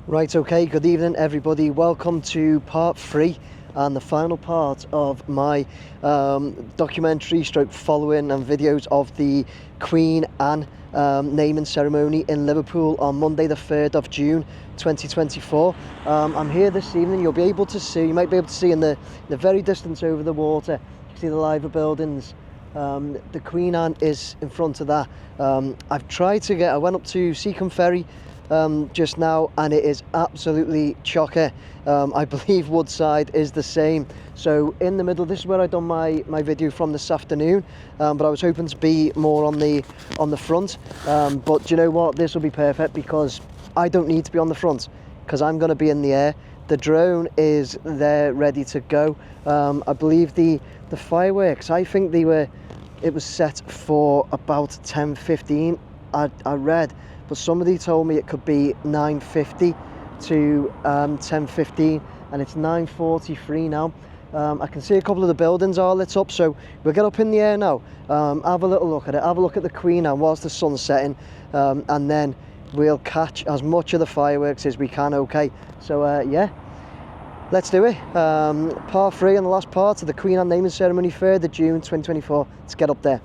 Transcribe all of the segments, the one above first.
Right, okay, good evening everybody. Welcome to part 3 and the final part of my documentary stroke following and videos of the Queen Anne naming ceremony in Liverpool on Monday the 3rd of June 2024. I'm here this evening. You'll be able to see, you might be able to see in the very distance over the water, you can see the Liver buildings. The Queen Anne is in front of that. I went up to Seacombe Ferry just now, and it is absolutely chocker. I believe Woodside is the same. So in the middle, this is where I done my video from this afternoon, but I was hoping to be more on the front, but do you know what, this will be perfect because I don't need to be on the front because I'm going to be in the air. The drone is there ready to go. I believe the fireworks, I think it was set for about 10:15. I read, but somebody told me it could be 9:50 to 10:15, and it's 9:43 now. I can see a couple of the buildings are lit up, so we'll get up in the air now, have a little look at it, have a look at the Queen Anne whilst the sun's setting, and then we'll catch as much of the fireworks as we can, okay? So yeah, let's do it. Part 3 and the last part of the Queen Anne naming ceremony, 3rd of June 2024. Let's get up there.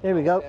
Here we go.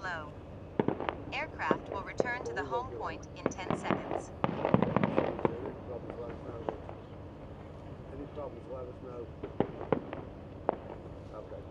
low. Aircraft will return to the home point in 10 seconds. Any problems, let us know. Okay.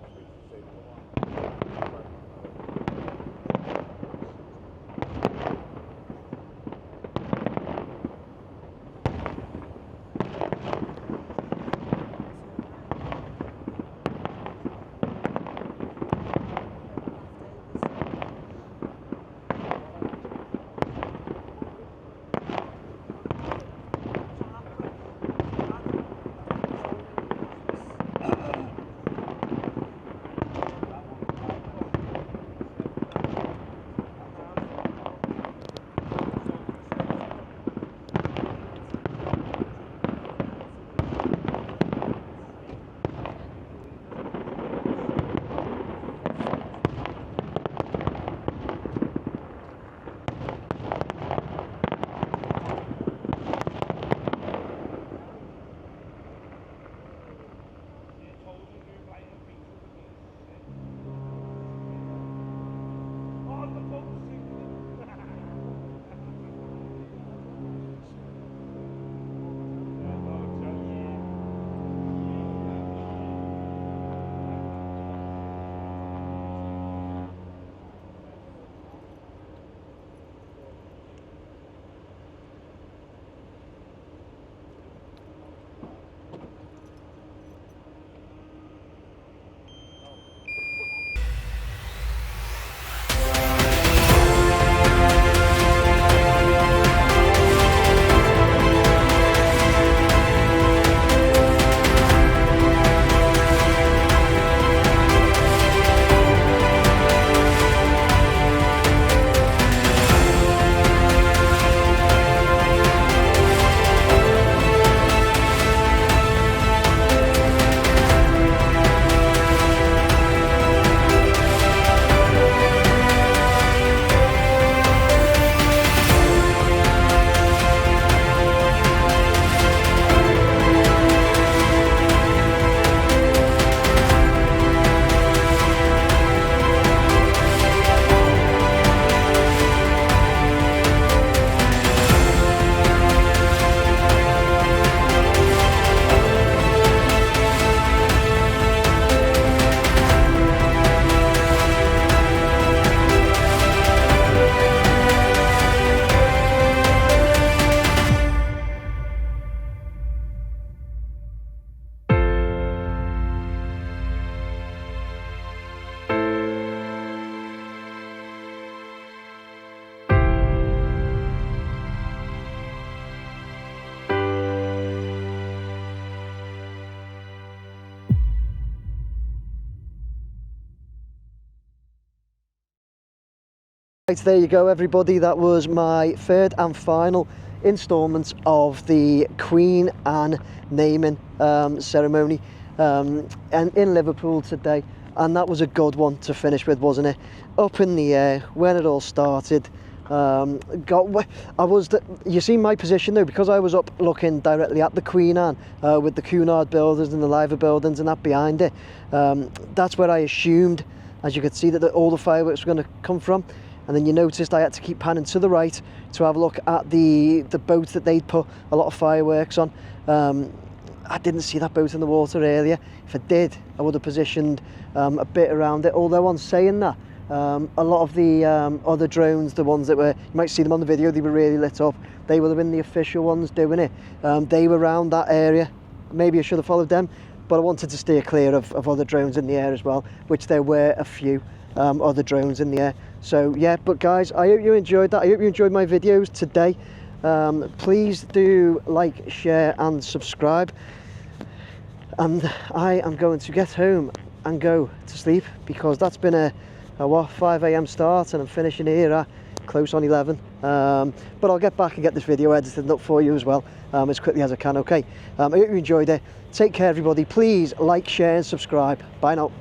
Right, there you go everybody, that was my third and final instalment of the Queen Anne naming ceremony and in Liverpool today, and that was a good one to finish with, wasn't it? Up in the air when it all started. You see my position though, because I was up looking directly at the Queen Anne with the Cunards buildings and the Liver buildings and that behind it. That's where I assumed, as you could see, that all the fireworks were going to come from. And then you noticed I had to keep panning to the right to have a look at the boat that they'd put a lot of fireworks on. I didn't see that boat in the water earlier. If I did, I would have positioned a bit around it. Although on saying that, a lot of the other drones, the ones that were, you might see them on the video, they were really lit up. They would have been the official ones doing it. They were around that area. Maybe I should have followed them, but I wanted to steer clear of other drones in the air as well, which there were a few other drones in the air. So yeah, but guys, I hope you enjoyed that. I hope you enjoyed my videos today. Please do like, share and subscribe. And I am going to get home and go to sleep, because that's been a 5 AM start, and I'm finishing here at close on 11. But I'll get back and get this video edited up for you as well, as quickly as I can. Okay, I hope you enjoyed it. Take care everybody. Please like, share and subscribe. Bye now.